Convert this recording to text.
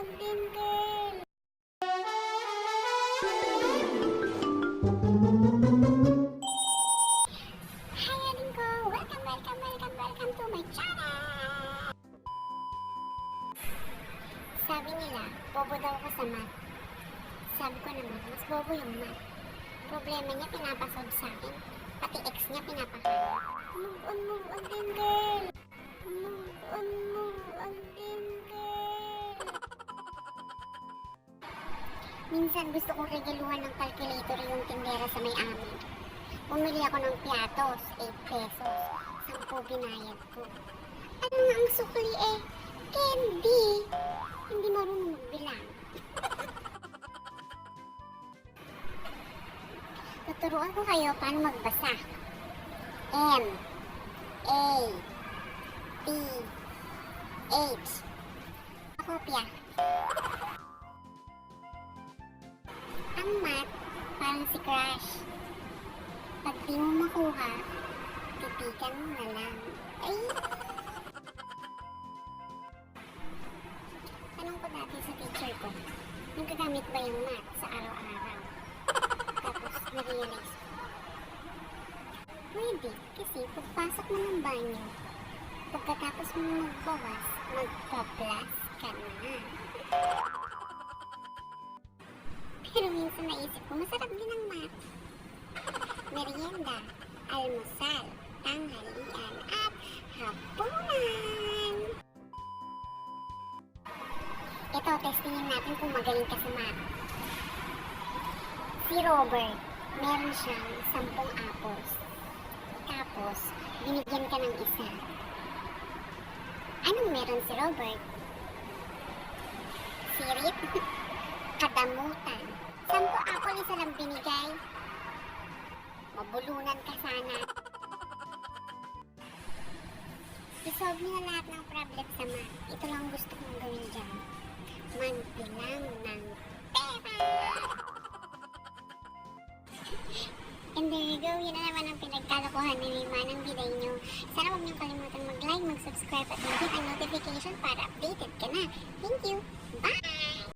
on din, girl. Hi, aling ko. Welcome to my channel. Sabi nila, bobo daw ako sa math. Sabi ko naman, mas bobo yung math. Problema niya, pinapasolve sa akin. Pati ex niya, pinapakain. Move on din, girl. Move on din, girl. Minsan gusto kong regaluhan ng calculator yung tindera sa may amin. Bumili ako ng piatos, 8 pesos. 10 binayad ko. Ano nga ang sukli eh? Candy! Hindi marunong magbilang. Tuturuan ko kayo paano magbasa. M A T H. Kopya. Ang math, parang si Crush. Pag di mo makuha, titigan mo na lang. Ay! Tanong ko dati sa teacher ko, nagagamit ba yung math sa araw-araw? Tapos, na-realize ko. Pwede, kasi pagpasok mo ng banyo, pagkatapos mo magbawas, magpa-plus ka na. Pero minsan naisip ko, masarap din ang math. Merienda, almusal, tanghalian, at hapunan. Ito, testingin natin kung magaling ka sa math. Si Robert, meron siyang 10 apples. Tapos, binigyan ka ng isa. Anong meron si Robert? Sirit? Kadamutan. 10 apple, isa lang binigay. Mabulunan ka sana. I-solve niyo na lahat ng problem sa math. Ito lang gusto kong gawin dyan. Magbilang ng pera! And there you go, yun na naman ang pinagkalokohan ni Mima ng biday nyo. Sana huwag niyong kalimutan mag-like, mag-subscribe at mag-hit ang notification para updated ka na. Thank you! Bye!